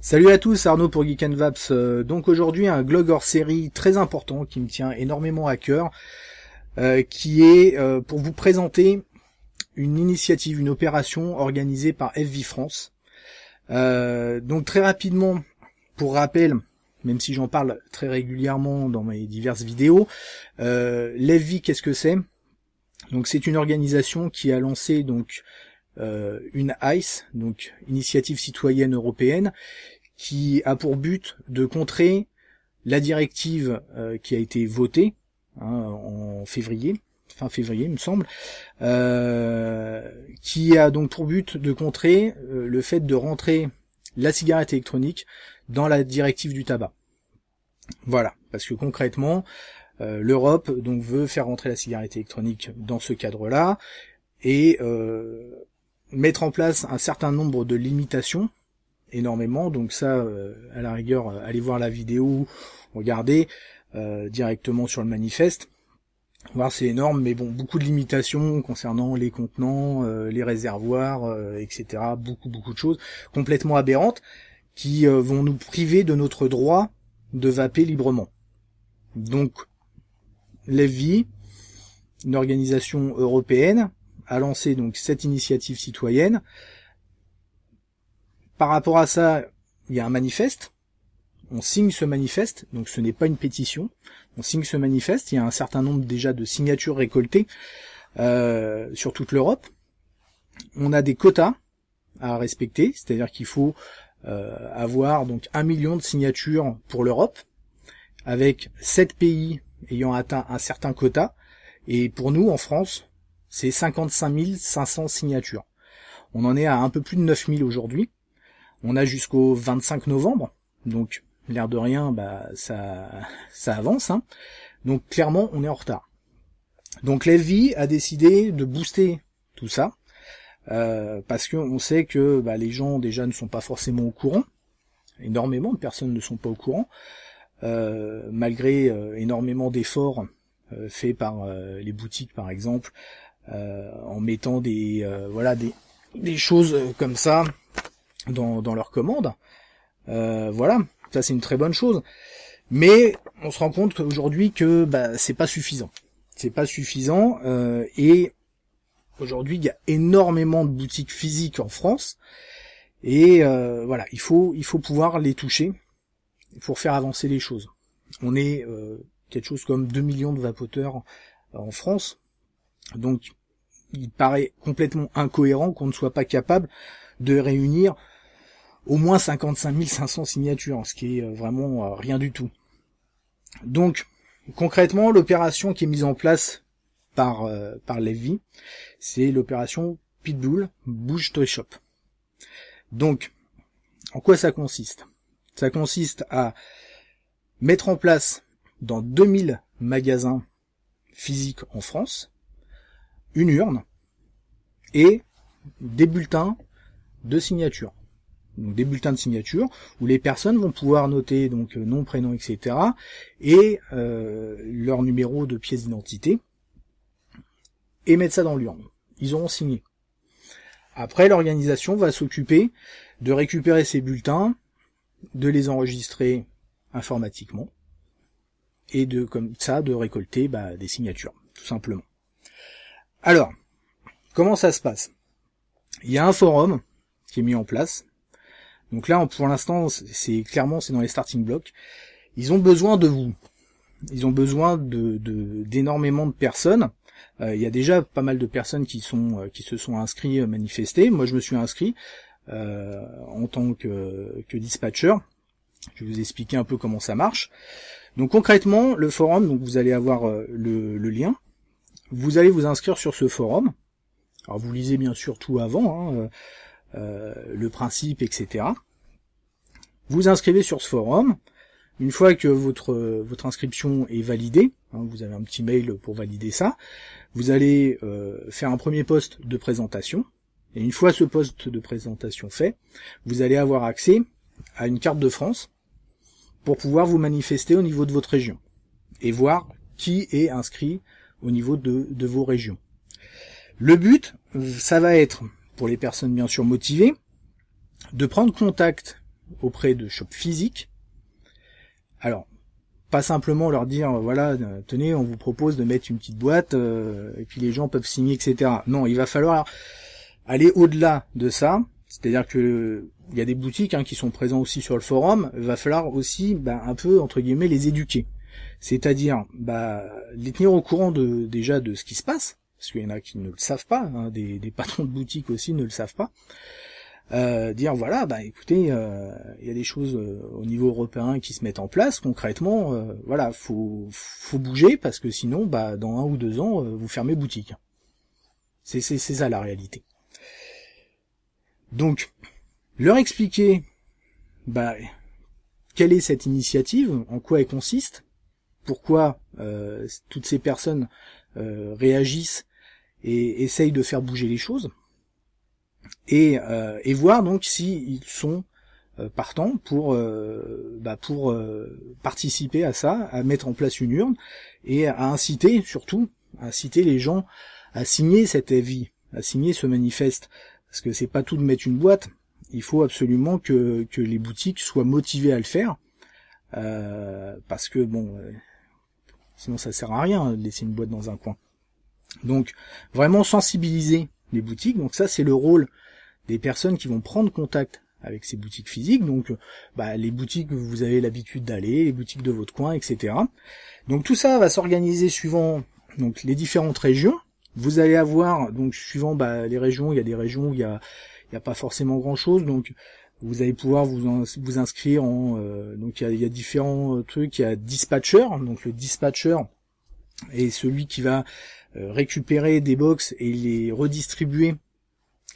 Salut à tous, Arnaud pour Geek and Vaps. Donc aujourd'hui un blog hors série très important qui me tient énormément à cœur, qui est pour vous présenter une initiative, une opération organisée par FV France. Donc très rapidement, pour rappel, même si j'en parle très régulièrement dans mes diverses vidéos, l'FV, qu'est-ce que c'est? Donc c'est une organisation qui a lancé donc une ICE, donc Initiative Citoyenne Européenne, qui a pour but de contrer la directive qui a été votée en février, fin février il me semble, qui a donc pour but de contrer le fait de rentrer la cigarette électronique dans la directive du tabac. Voilà, parce que concrètement, l'Europe donc veut faire rentrer la cigarette électronique dans ce cadre-là et mettre en place un certain nombre de limitations, énormément, donc ça, à la rigueur, allez voir la vidéo, regardez directement sur le manifeste, voir c'est énorme, mais bon, beaucoup de limitations concernant les contenants, les réservoirs, etc., beaucoup de choses complètement aberrantes, qui vont nous priver de notre droit de vaper librement. Donc, l'FV, une organisation européenne, a lancé donc cette initiative citoyenne. Par rapport à ça, il y a un manifeste. On signe ce manifeste, donc ce n'est pas une pétition. On signe ce manifeste. Il y a un certain nombre déjà de signatures récoltées sur toute l'Europe. On a des quotas à respecter, c'est-à-dire qu'il faut avoir donc 1 million de signatures pour l'Europe, avec 7 pays ayant atteint un certain quota. Et pour nous, en France, c'est 55 500 signatures. On en est à un peu plus de 9 000 aujourd'hui. On a jusqu'au 25 novembre, donc l'air de rien, ça avance. Donc clairement, on est en retard. Donc l'FV a décidé de booster tout ça, parce qu'on sait que les gens déjà ne sont pas forcément au courant. Énormément de personnes ne sont pas au courant, malgré énormément d'efforts faits par les boutiques par exemple, en mettant des choses comme ça dans leurs commandes. Voilà, ça c'est une très bonne chose. Mais on se rend compte aujourd'hui que c'est pas suffisant. C'est pas suffisant, et aujourd'hui il y a énormément de boutiques physiques en France, et voilà, il faut pouvoir les toucher pour faire avancer les choses. On est quelque chose comme 2 millions de vapoteurs en France, donc il paraît complètement incohérent qu'on ne soit pas capable de réunir au moins 55 500 signatures, ce qui est vraiment rien du tout. Donc, concrètement, l'opération qui est mise en place par l'FV, c'est l'opération Pitbull Bouge Toy Shop. Donc, en quoi ça consiste? Ça consiste à mettre en place dans 2000 magasins physiques en France une urne et des bulletins de signature. Donc des bulletins de signature où les personnes vont pouvoir noter donc nom, prénom, etc. et leur numéro de pièce d'identité et mettre ça dans l'urne. Ils auront signé. Après, l'organisation va s'occuper de récupérer ces bulletins, de les enregistrer informatiquement et comme ça de récolter des signatures, tout simplement. Alors, comment ça se passe? Il y a un forum qui est mis en place. Donc là, pour l'instant, c'est dans les starting blocks. Ils ont besoin de vous. Ils ont besoin d'énormément de personnes. Il y a déjà pas mal de personnes qui se sont inscrits, manifestés. Moi, je me suis inscrit en tant que dispatcher. Je vais vous expliquer un peu comment ça marche. Donc concrètement, le forum, donc vous allez avoir le lien. Vous allez vous inscrire sur ce forum. Alors vous lisez bien sûr tout avant, le principe, etc. Vous inscrivez sur ce forum. Une fois que votre inscription est validée, vous avez un petit mail pour valider ça, vous allez faire un premier post de présentation. Et une fois ce post de présentation fait, vous allez avoir accès à une carte de France pour pouvoir vous manifester au niveau de votre région et voir qui est inscrit au niveau de vos régions. Le but, ça va être, pour les personnes bien sûr motivées, de prendre contact auprès de shops physiques. Alors, pas simplement leur dire, voilà, tenez, on vous propose de mettre une petite boîte, et puis les gens peuvent signer, etc. Non, il va falloir aller au-delà de ça. C'est-à-dire que il y a des boutiques qui sont présents aussi sur le forum. Il va falloir aussi un peu, entre guillemets, les éduquer. C'est-à-dire les tenir au courant déjà de ce qui se passe, parce qu'il y en a qui ne le savent pas, des patrons de boutiques aussi ne le savent pas. Dire voilà, écoutez, il y a des choses au niveau européen qui se mettent en place concrètement. Voilà, faut bouger parce que sinon, dans 1 ou 2 ans, vous fermez boutique. C'est ça la réalité. Donc, leur expliquer quelle est cette initiative, en quoi elle consiste, pourquoi toutes ces personnes réagissent et essayent de faire bouger les choses, et voir donc s'ils sont partants pour participer à ça, à mettre en place une urne et à inciter les gens à signer cet avis, à signer ce manifeste, parce que c'est pas tout de mettre une boîte, il faut absolument que les boutiques soient motivées à le faire, parce que sinon ça sert à rien de laisser une boîte dans un coin. Donc vraiment sensibiliser les boutiques, donc ça c'est le rôle des personnes qui vont prendre contact avec ces boutiques physiques, donc les boutiques que vous avez l'habitude d'aller, les boutiques de votre coin, etc. Donc tout ça va s'organiser suivant donc les différentes régions. Vous allez avoir, donc suivant les régions, il y a des régions où il y a pas forcément grand chose, donc vous allez pouvoir vous inscrire en donc il y a différents trucs, il y a dispatcher, donc le dispatcher est celui qui va récupérer des box et les redistribuer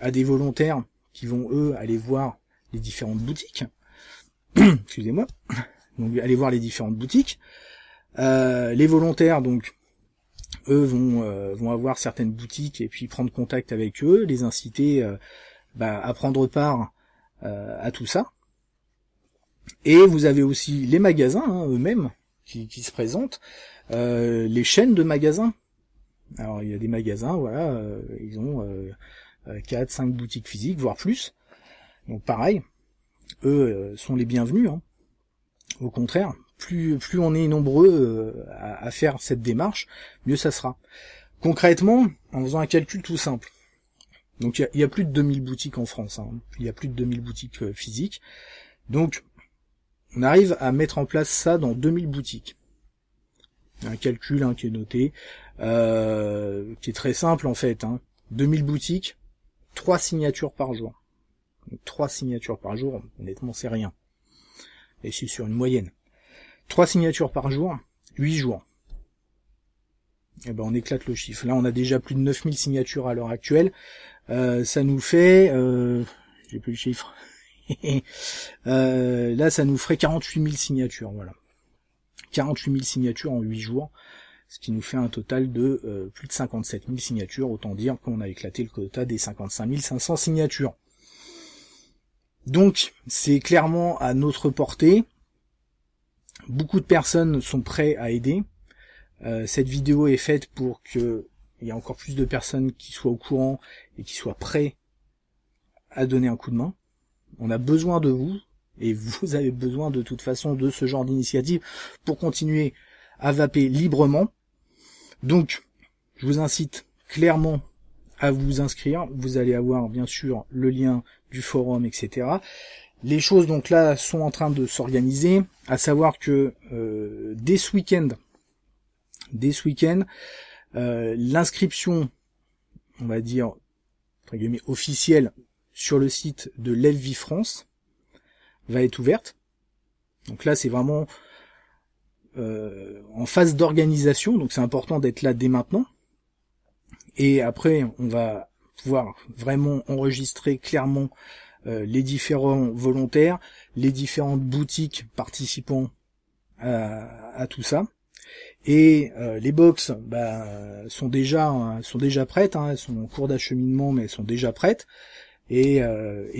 à des volontaires qui vont eux aller voir les différentes boutiques. Excusez-moi. Donc aller voir les différentes boutiques. Les volontaires donc eux vont avoir certaines boutiques et puis prendre contact avec eux, les inciter à prendre part à tout ça. Et vous avez aussi les magasins eux-mêmes qui se présentent, les chaînes de magasins. Alors il y a des magasins, voilà, ils ont 4, 5 boutiques physiques, voire plus. Donc pareil, eux sont les bienvenus. Au contraire, plus on est nombreux à faire cette démarche, mieux ça sera. Concrètement, en faisant un calcul tout simple, donc il y a plus de 2000 boutiques en France, il y a plus de 2000 boutiques physiques, donc on arrive à mettre en place ça dans 2000 boutiques. Un calcul qui est noté, qui est très simple en fait. 2000 boutiques, 3 signatures par jour. Donc 3 signatures par jour, honnêtement c'est rien. Et c'est sur une moyenne. 3 signatures par jour, 8 jours. Et on éclate le chiffre. Là on a déjà plus de 9000 signatures à l'heure actuelle. Ça nous fait... j'ai plus le chiffre. Là ça nous ferait 48 000 signatures, voilà. 48 000 signatures en 8 jours, ce qui nous fait un total de plus de 57 000 signatures, autant dire qu'on a éclaté le quota des 55 500 signatures. Donc, c'est clairement à notre portée. Beaucoup de personnes sont prêtes à aider. Cette vidéo est faite pour qu'il y ait encore plus de personnes qui soient au courant et qui soient prêts à donner un coup de main. On a besoin de vous. Et vous avez besoin de toute façon de ce genre d'initiative pour continuer à vaper librement. Donc, je vous incite clairement à vous inscrire. Vous allez avoir bien sûr le lien du forum, etc. Les choses donc là sont en train de s'organiser, à savoir que dès ce week-end, l'inscription, on va dire, entre guillemets, officielle sur le site de Lève Vie France va être ouverte. Donc là c'est vraiment en phase d'organisation, donc c'est important d'être là dès maintenant. Et après on va pouvoir vraiment enregistrer clairement les différents volontaires, les différentes boutiques participant à tout ça. Et les box sont déjà prêtes, elles sont en cours d'acheminement mais elles sont déjà prêtes. Et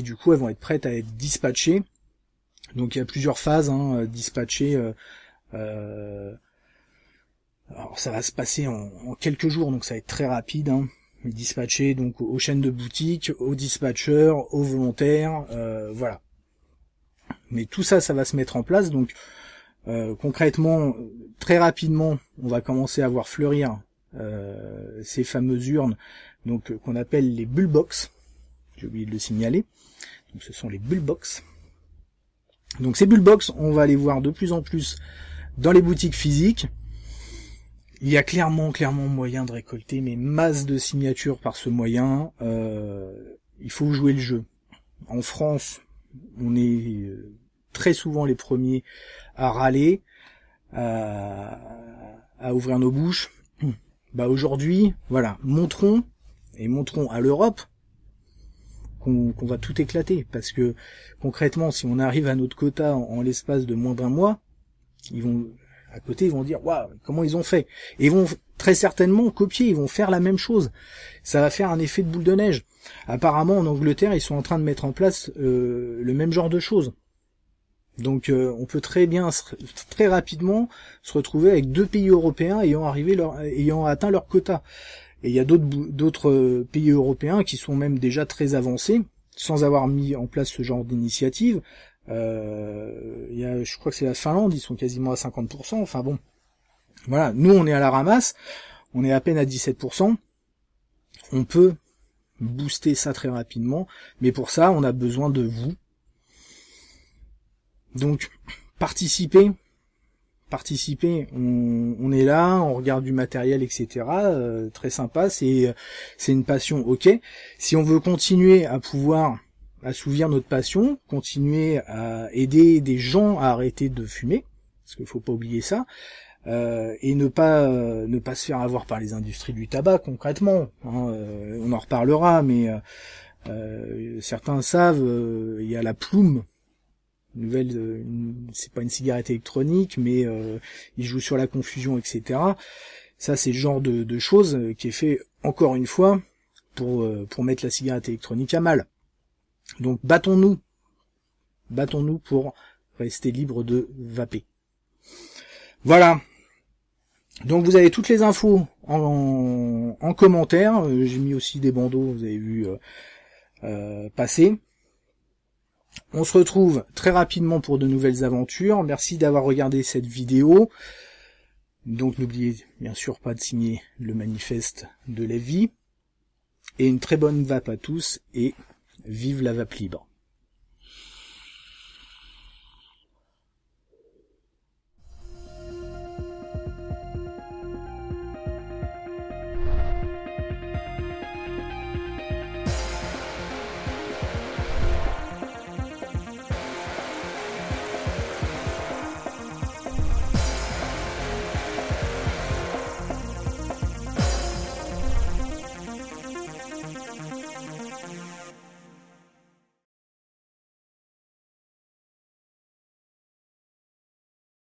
du coup elles vont être prêtes à être dispatchées. Donc il y a plusieurs phases, dispatchées. Alors ça va se passer en quelques jours, donc ça va être très rapide. Mais dispatchées donc aux chaînes de boutiques, aux dispatchers, aux volontaires, voilà. Mais tout ça, ça va se mettre en place. Donc concrètement, très rapidement, on va commencer à voir fleurir ces fameuses urnes, donc qu'on appelle les bullbox. J'ai oublié de le signaler. Donc ce sont les bullbox. Donc ces bullbox, on va les voir de plus en plus dans les boutiques physiques. Il y a clairement moyen de récolter mais masse de signatures par ce moyen. Il faut jouer le jeu. En France, on est très souvent les premiers à râler, à ouvrir nos bouches. Bah aujourd'hui, voilà, montrons à l'Europe qu'on va tout éclater, parce que concrètement, si on arrive à notre quota en l'espace de moins d'un mois, ils vont dire waouh, comment ils ont fait, et ils vont très certainement copier, ils vont faire la même chose. Ça va faire un effet de boule de neige. Apparemment en Angleterre, ils sont en train de mettre en place le même genre de choses. Donc on peut très rapidement se retrouver avec 2 pays européens ayant atteint leur quota. Et il y a d'autres pays européens qui sont même déjà très avancés, sans avoir mis en place ce genre d'initiative. Je crois que c'est la Finlande, ils sont quasiment à 50%. Enfin bon, voilà. Nous, on est à la ramasse, on est à peine à 17%. On peut booster ça très rapidement, mais pour ça, on a besoin de vous. Donc, participez, on est là, on regarde du matériel, etc. Très sympa, c'est une passion, ok. Si on veut continuer à pouvoir assouvir notre passion, continuer à aider des gens à arrêter de fumer, parce qu'il faut pas oublier ça, et ne pas se faire avoir par les industries du tabac concrètement, hein, on en reparlera, mais certains savent, il y a la Plume, c'est pas une cigarette électronique, mais ils jouent sur la confusion, etc. Ça, c'est le genre de choses qui est fait encore une fois pour mettre la cigarette électronique à mal. Donc battons-nous pour rester libre de vaper. Voilà. Donc vous avez toutes les infos en commentaire. J'ai mis aussi des bandeaux, vous avez vu passer. On se retrouve très rapidement pour de nouvelles aventures. Merci d'avoir regardé cette vidéo. Donc n'oubliez bien sûr pas de signer le manifeste de la vie. Et une très bonne vape à tous et vive la vape libre.